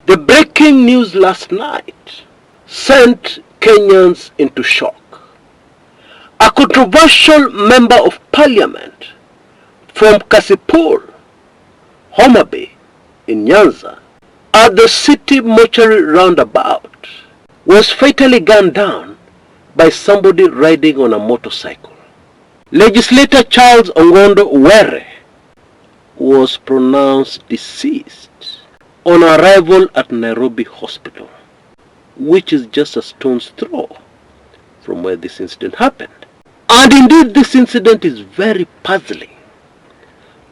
The breaking news last night sent Kenyans into shock. A controversial member of parliament from Kasipul, Homa Bay in Nyanza, at the city mortuary roundabout, was fatally gunned down by somebody riding on a motorcycle. Legislator Charles Ong'ondo was pronounced deceased on arrival at Nairobi Hospital, which is just a stone's throw from where this incident happened. And indeed, this incident is very puzzling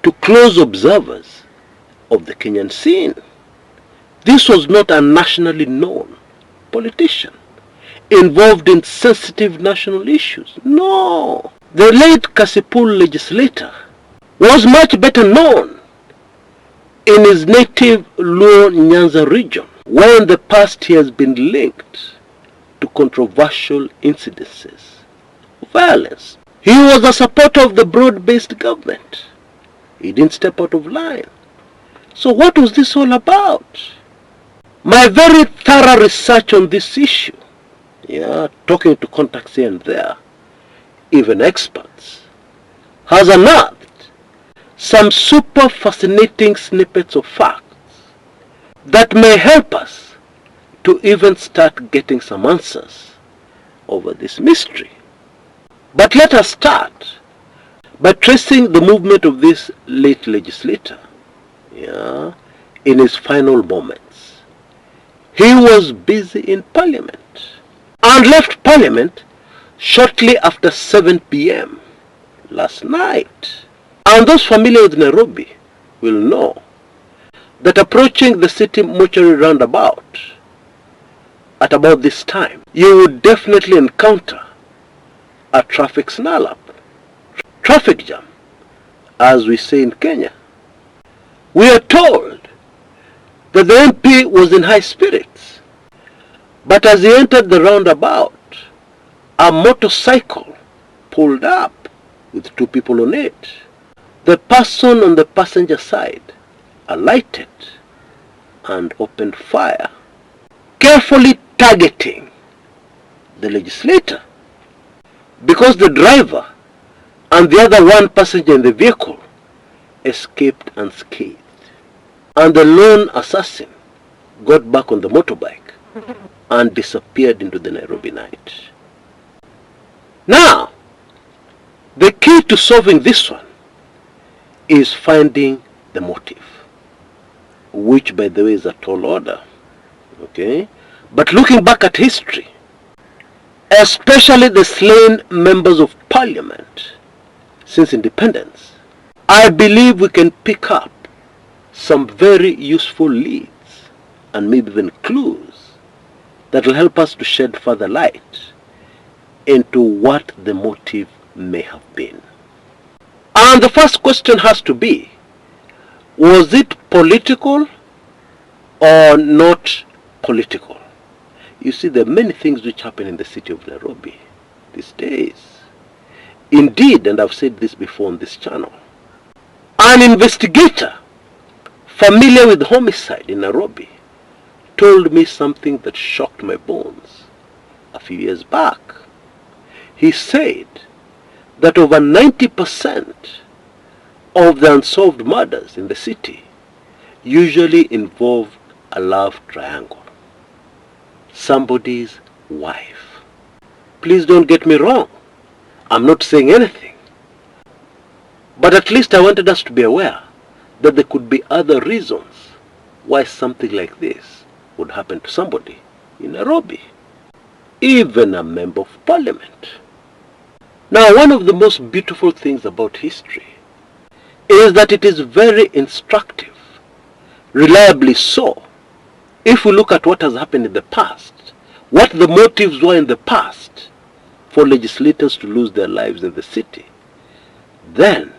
to close observers of the Kenyan scene. This was not a nationally known politician involved in sensitive national issues. No. The late Kasipul legislator was much better known in his native Luo Nyanza region, where in the past he has been linked to controversial incidences of violence. He was a supporter of the broad-based government. He didn't step out of line. So what was this all about? My very thorough research on this issue, talking to contacts here and there, even experts, has unearthed some super fascinating snippets of facts that may help us to even start getting some answers over this mystery. But let us start by tracing the movement of this late legislator in his final moments. He was busy in parliament and left parliament shortly after 7 p.m. last night. And those familiar with Nairobi will know that approaching the city mortuary roundabout at about this time, you would definitely encounter a traffic snarl-up, traffic jam, as we say in Kenya. We are told that the MP was in high spirits, but as he entered the roundabout, a motorcycle pulled up with 2 people on it. The person on the passenger side alighted and opened fire, carefully targeting the legislator, because the driver and the other one passenger in the vehicle escaped unscathed. And the lone assassin got back on the motorbike and disappeared into the Nairobi night. Now, the key to solving this one is finding the motive, which by the way is a tall order. But looking back at history, especially the slain members of parliament since independence, I believe we can pick up some very useful leads and maybe even clues that will help us to shed further light into what the motive may have been. And the first question has to be, was it political or not political? You see, there are many things which happen in the city of Nairobi these days. Indeed, and I've said this before on this channel, an investigator familiar with homicide in Nairobi told me something that shocked my bones a few years back. He said that over 90% of the unsolved murders in the city usually involve a love triangle. Somebody's wife. Please don't get me wrong. I'm not saying anything. But at least I wanted us to be aware that there could be other reasons why something like this would happen to somebody in Nairobi, even a member of parliament. Now, one of the most beautiful things about history is that it is very instructive, reliably so. If we look at what has happened in the past, what the motives were in the past for legislators to lose their lives in the city, then,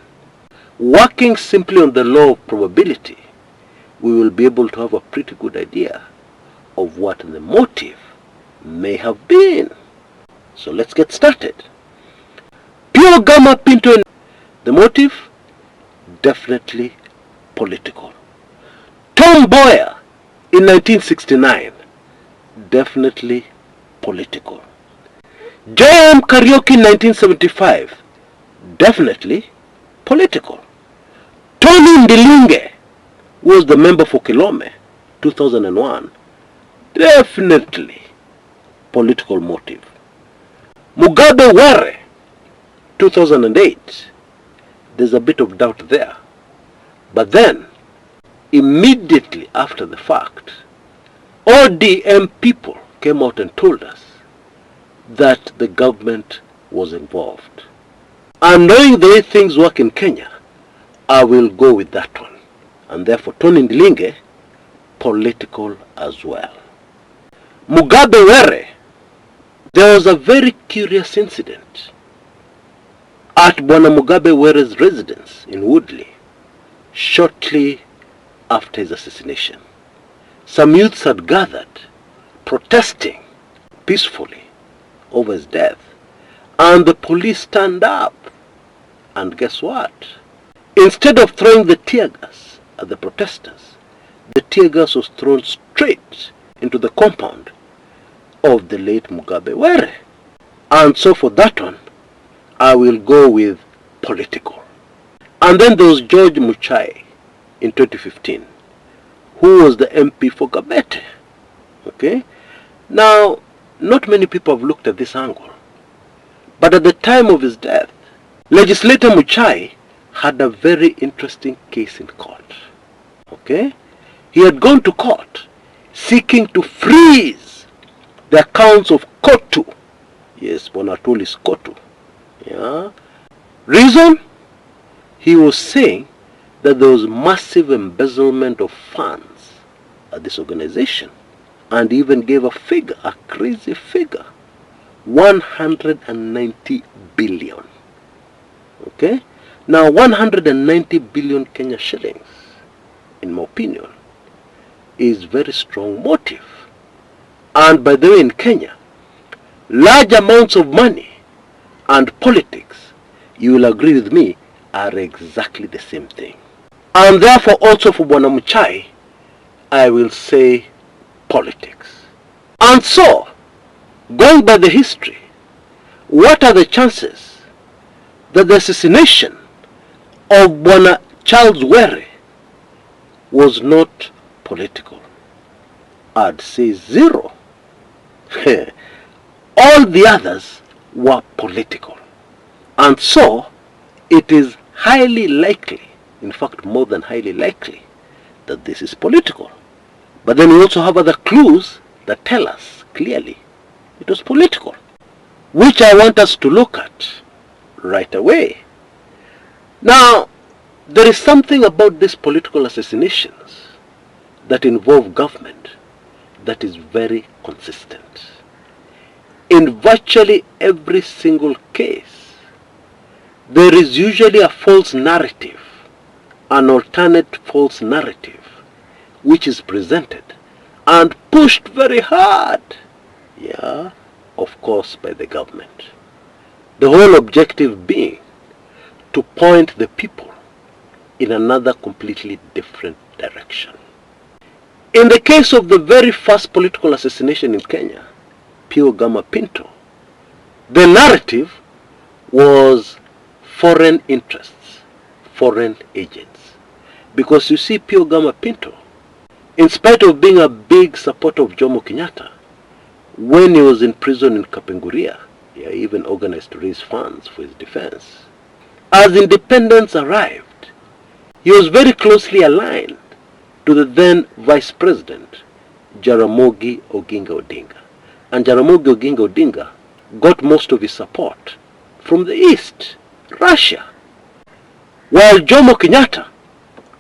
working simply on the law of probability, we will be able to have a pretty good idea of what the motive may have been. So let's get started. Pure Gamma Pinto, the motive, definitely political. Tom Boyer in 1969, definitely political. J.M. Karaoke in 1975, definitely political. Tony Ndilinge was the member for Kilome, 2001, definitely political motive. Mugabe Were, 2008, there's a bit of doubt there. But then, immediately after the fact, ODM people came out and told us that the government was involved. And knowing the way things work in Kenya, I will go with that one. And therefore, Tony Ndilinge, political as well. Mugabe Were, there was a very curious incident at Bwana Mugabe Were's residence in Woodley shortly after his assassination. Some youths had gathered, protesting peacefully over his death, and the police stand up. And guess what? Instead of throwing the tear gas at the protesters, the tear gas was thrown straight into the compound of the late Mugabe Were. And so for that one, I will go with political. And then there was George Muchai in 2015, who was the MP for Gabete. Okay? Now, not many people have looked at this angle. But at the time of his death, Legislator Muchai had a very interesting case in court. Okay? He had gone to court seeking to freeze the accounts of Kotu. Yes, Bonatol is Kotu. Yeah. Reason? He was saying that there was massive embezzlement of funds at this organization, and even gave a figure, a crazy figure, 190 billion. Okay? Now 190 billion Kenya shillings, in my opinion, is very strong motive. And by the way, in Kenya, large amounts of money and politics, you will agree with me, are exactly the same thing. And therefore also for Bwana Muchai, I will say politics. And so, going by the history, what are the chances that the assassination of Bwana Charles Were was not political? I'd say zero. All the others were political. And so, it is highly likely, in fact more than highly likely, that this is political. But then we also have other clues that tell us clearly it was political, which I want us to look at right away. Now, there is something about these political assassinations that involve government that is very consistent. In virtually every single case, there is usually a false narrative, an alternate false narrative, which is presented and pushed very hard, yeah, of course by the government. The whole objective being to point the people in another completely different direction. In the case of the very first political assassination in Kenya, Pio Gama Pinto, the narrative was foreign interests, foreign agents. Because you see, Pio Gama Pinto, in spite of being a big supporter of Jomo Kenyatta, when he was in prison in Kapenguria, he even organized to raise funds for his defense. As independence arrived, he was very closely aligned to the then Vice President, Jaramogi Oginga Odinga. And Jaramogi Oginga Odinga got most of his support from the East, Russia. While Jomo Kenyatta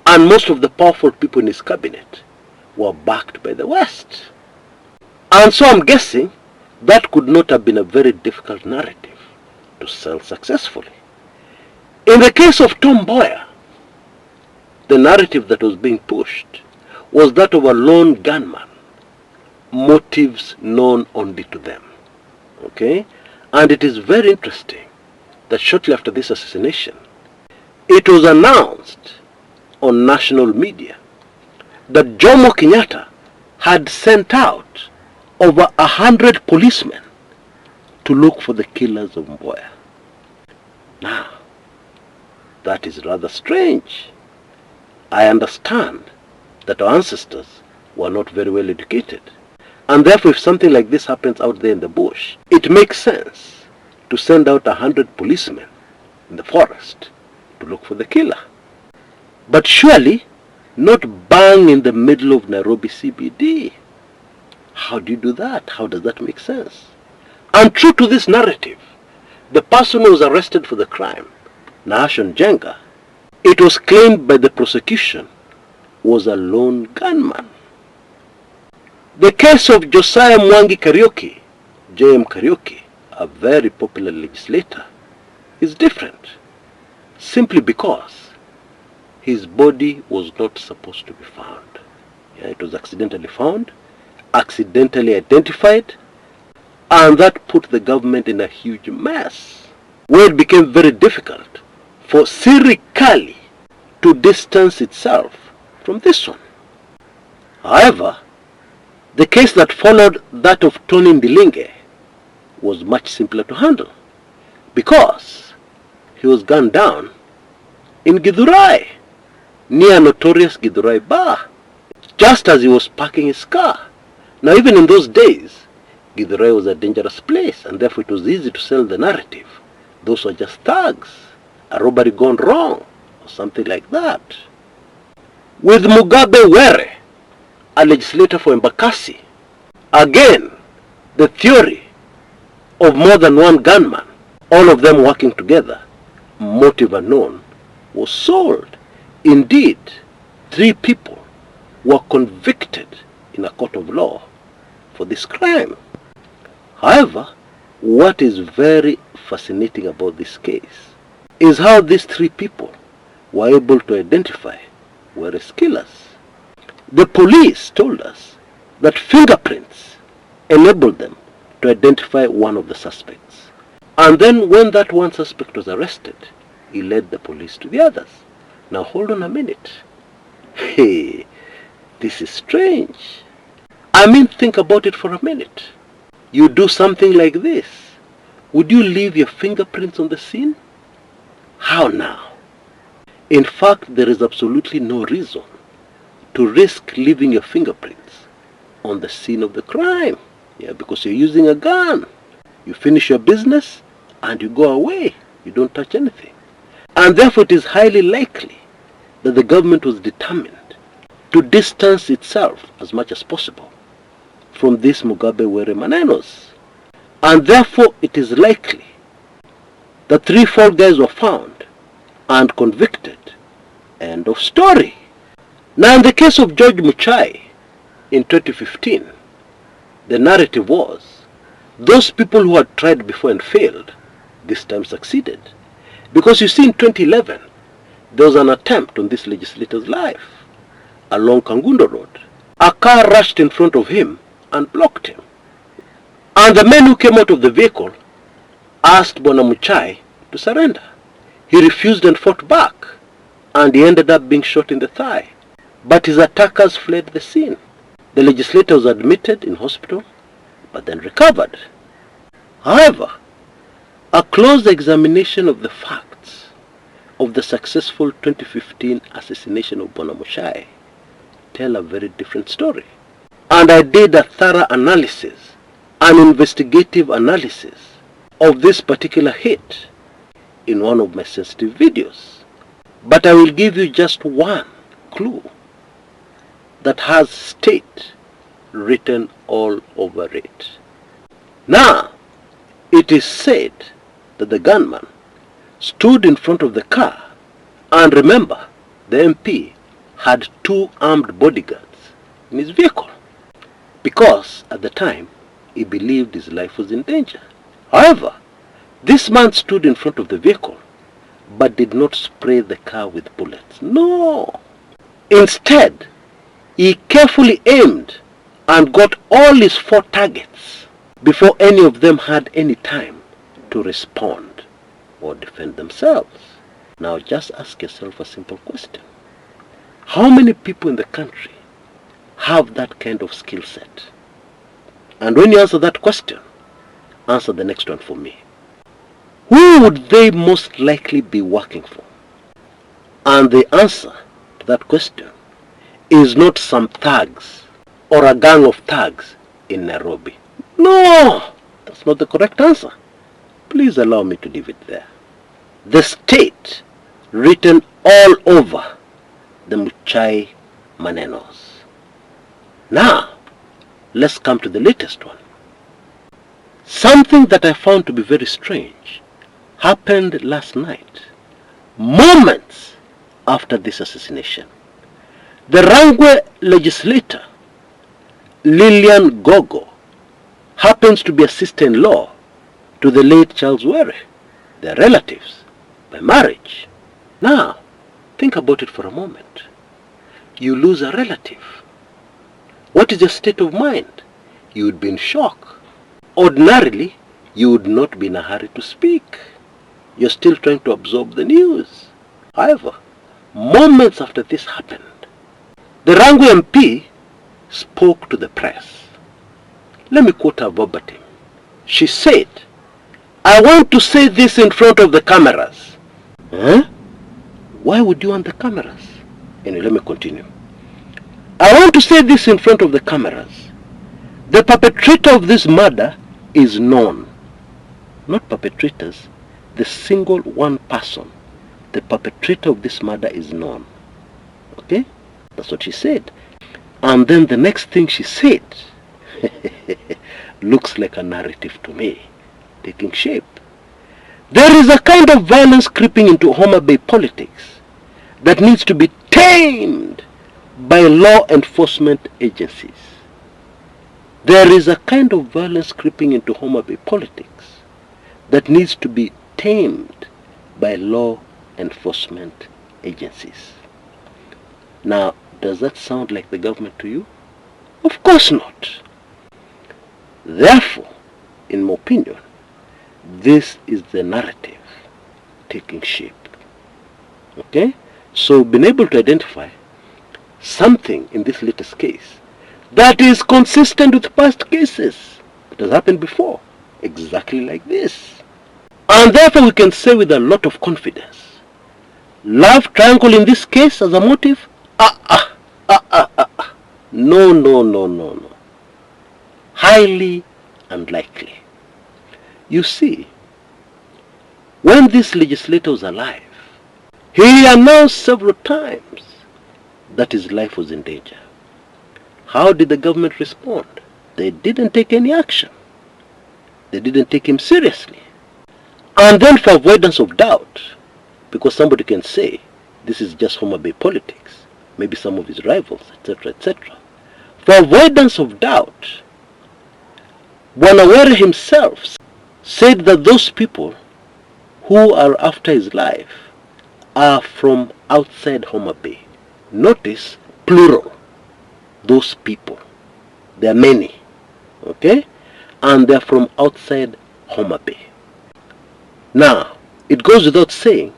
and most of the powerful people in his cabinet were backed by the West. And so I'm guessing that could not have been a very difficult narrative to sell successfully. In the case of Tom Mboya, the narrative that was being pushed was that of a lone gunman, motives known only to them. Okay? And it is very interesting that shortly after this assassination, it was announced on national media that Jomo Kenyatta had sent out over 100 policemen to look for the killers of Mboya. Now, that is rather strange. I understand that our ancestors were not very well educated, and therefore if something like this happens out there in the bush, it makes sense to send out 100 policemen in the forest to look for the killer. But surely not bang in the middle of Nairobi CBD. How do you do that? How does that make sense? And true to this narrative, the person who was arrested for the crime, Nahashon Jenga, it was claimed by the prosecution, was a lone gunman. The case of Josiah Mwangi Kariuki, J.M. Kariuki, a very popular legislator, is different, simply because his body was not supposed to be found. Yeah, it was accidentally found, accidentally identified, and that put the government in a huge mess, where it became very difficult for Sirikali to distance itself from this one. However, the case that followed that of Tony Ndilinge was much simpler to handle, because he was gunned down in Githurai, near notorious Githurai Bar, just as he was parking his car. Now, even in those days, Githurai was a dangerous place, and therefore it was easy to sell the narrative. Those were just thugs, a robbery gone wrong, or something like that. With Mugabe Were, a legislator for Embakasi, again, the theory of more than one gunman, all of them working together, motive unknown, was sold. Indeed, 3 people were convicted in a court of law for this crime. However, what is very fascinating about this case is how these 3 people were able to identify Were's killers. The police told us that fingerprints enabled them to identify one of the suspects. And then when that one suspect was arrested, he led the police to the others. Now hold on a minute. Hey, this is strange. I mean, think about it for a minute. You do something like this, would you leave your fingerprints on the scene? How now? In fact, there is absolutely no reason to risk leaving your fingerprints on the scene of the crime. Yeah, because you're using a gun. You finish your business and you go away. You don't touch anything. And therefore it is highly likely that the government was determined to distance itself as much as possible from these Mugabe Were Manenos. And therefore it is likely that 3-4 guys were found and convicted. End of story. Now in the case of George Muchai in 2015, the narrative was those people who had tried before and failed, this time succeeded. Because you see, in 2011, there was an attempt on this legislator's life along Kangundo Road. A car rushed in front of him and blocked him. And the men who came out of the vehicle asked Bwana Muchai to surrender. He refused and fought back, and he ended up being shot in the thigh. But his attackers fled the scene. The legislator was admitted in hospital, but then recovered. However, a close examination of the facts of the successful 2015 assassination of Bwana Muchai tell a very different story. And I did a thorough analysis, an investigative analysis of this particular hit in one of my sensitive videos. But I will give you just one clue that has state written all over it. Now, it is said that the gunman stood in front of the car, and remember, the MP had 2 armed bodyguards in his vehicle, because at the time he believed his life was in danger. However, this man stood in front of the vehicle but did not spray the car with bullets. No! Instead, he carefully aimed and got all his 4 targets before any of them had any time to respond or defend themselves. Now just ask yourself a simple question. How many people in the country have that kind of skill set? And when you answer that question, answer the next one for me. Who would they most likely be working for? And the answer to that question is not some thugs or a gang of thugs in Nairobi. No, that's not the correct answer. Please allow me to leave it there. The state written all over the Muchai Manenos. Now, let's come to the latest one. Something that I found to be very strange happened last night, moments after this assassination. The Rangwe legislator, Lilian Gogo, happens to be a sister-in-law to the late Charles Were. They're relatives by marriage. Now, think about it for a moment. You lose a relative. What is your state of mind? You would be in shock. Ordinarily, you would not be in a hurry to speak. You're still trying to absorb the news. However, moments after this happened, the Rangwe MP spoke to the press. Let me quote her verbatim. She said, "I want to say this in front of the cameras." Huh? Why would you want the cameras? Anyway, let me continue. "I want to say this in front of the cameras. The perpetrator of this murder is known." Not perpetrators, the single one person. The perpetrator of this murder is known. Okay? That's what she said. And then the next thing she said looks like a narrative to me, taking shape. "There is a kind of violence creeping into Homa Bay politics that needs to be tamed by law enforcement agencies." There is a kind of violence creeping into Homa Bay politics that needs to be tamed by law enforcement agencies. Now, does that sound like the government to you? Of course not. Therefore, in my opinion, this is the narrative taking shape. Okay? So, being able to identify something in this latest case that is consistent with past cases. It has happened before, exactly like this. And therefore we can say with a lot of confidence, love triangle in this case as a motive? No. Highly unlikely. You see, when this legislator was alive, he announced several times that his life was in danger. How did the government respond? They didn't take any action. They didn't take him seriously. And then for avoidance of doubt, because somebody can say this is just Homa Bay politics, maybe some of his rivals, etc., etc. For avoidance of doubt, Bwana himself said that those people who are after his life are from outside Homa Bay. Notice plural. Those people. There are many. Okay? And they're from outside Homa Bay. Now, it goes without saying,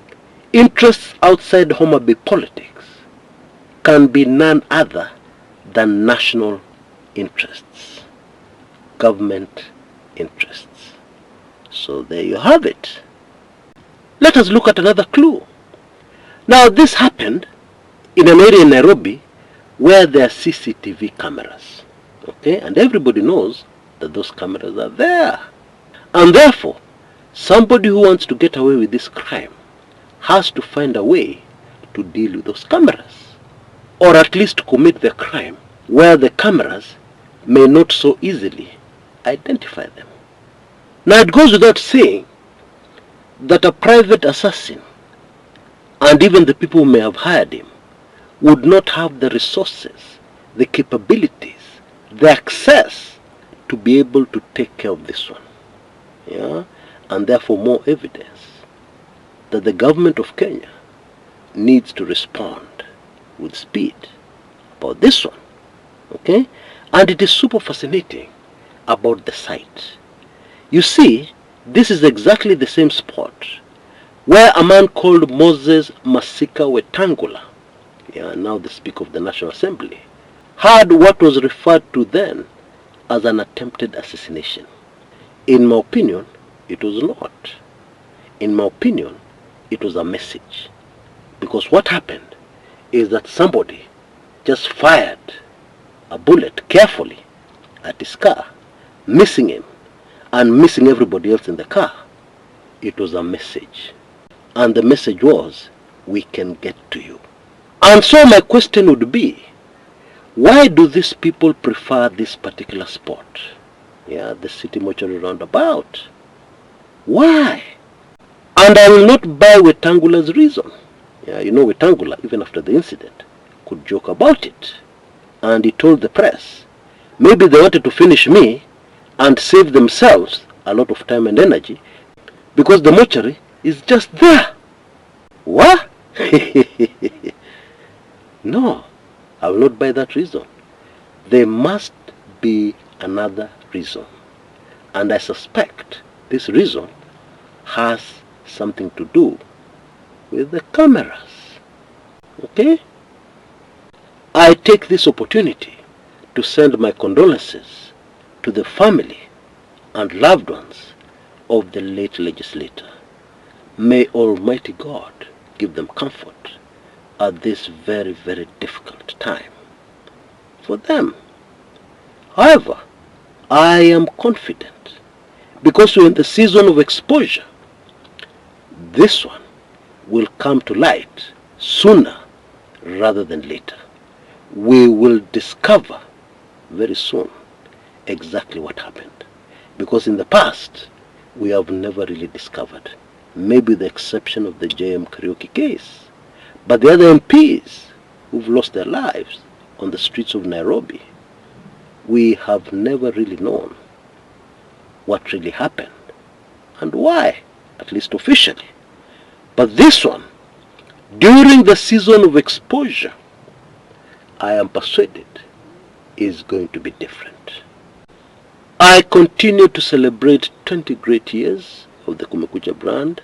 interests outside Homa Bay politics can be none other than national interests, government interests. So there you have it. Let us look at another clue. Now, this happened in an area in Nairobi where there are CCTV cameras. Okay? And everybody knows that those cameras are there. And therefore, somebody who wants to get away with this crime has to find a way to deal with those cameras, or at least to commit the crime where the cameras may not so easily identify them. Now, it goes without saying that a private assassin, and even the people who may have hired him, would not have the resources, the capabilities, the access to be able to take care of this one. Yeah? And therefore more evidence that the government of Kenya needs to respond with speed about this one. Okay? And it is super fascinating about the site. You see, this is exactly the same spot where a man called Moses Masika Wetangula, now the Speaker of the National Assembly, had what was referred to then as an attempted assassination. In my opinion, it was not. In my opinion, it was a message. Because what happened is that somebody just fired a bullet carefully at his car, missing him and missing everybody else in the car. It was a message. And the message was, we can get to you. And so my question would be, why do these people prefer this particular spot? Yeah, the city mortuary roundabout. Why? And I will not buy Wetangula's reason. Yeah, you know Wetangula, even after the incident, could joke about it. And he told the press, maybe they wanted to finish me and save themselves a lot of time and energy because the mortuary is just there. What? No, I will not buy that reason. There must be another reason. And I suspect this reason has something to do with the cameras. Okay? I take this opportunity to send my condolences to the family and loved ones of the late legislator. May Almighty God give them comfort at this very, very difficult time for them. However, I am confident because we're in the season of exposure. This one will come to light sooner rather than later. We will discover very soon exactly what happened. Because in the past, we have never really discovered. Maybe the exception of the JM Karaoke case. But the other MPs who've lost their lives on the streets of Nairobi, we have never really known what really happened and why, at least officially. But this one, during the season of exposure, I am persuaded is going to be different. I continue to celebrate 20 great years of the Kumekucha brand,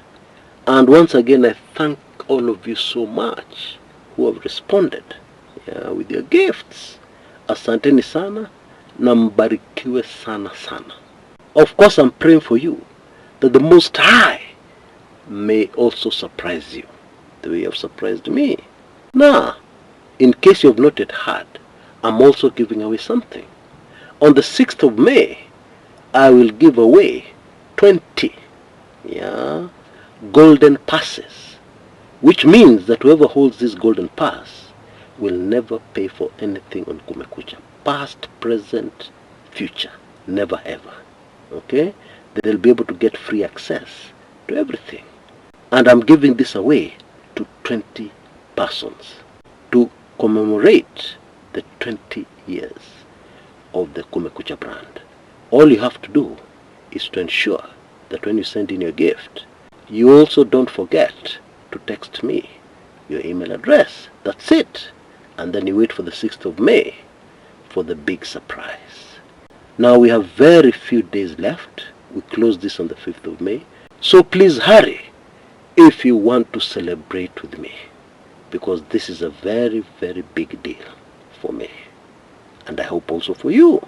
and once again I thank all of you so much who have responded with your gifts. Asanteni sana na mbarikiwe sana sana. Of course, I'm praying for you that the Most High may also surprise you the way you have surprised me. Now, in case you have not yet heard, I'm also giving away something. On the 6th of May, I will give away 20 golden passes, which means that whoever holds this golden pass will never pay for anything on Kumekucha. Past, present, future. Never ever. Okay? They'll be able to get free access to everything. And I'm giving this away to 20 persons to commemorate the 20 years of the Kumekucha brand. All you have to do is to ensure that when you send in your gift, you also don't forget to text me your email address. That's it. And then you wait for the 6th of May for the big surprise. Now we have very few days left. We close this on the 5th of May. So please hurry if you want to celebrate with me, because this is a very, very big deal for me. And I hope also for you.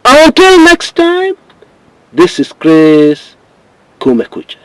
Until next time, this is Chris Kumekucha.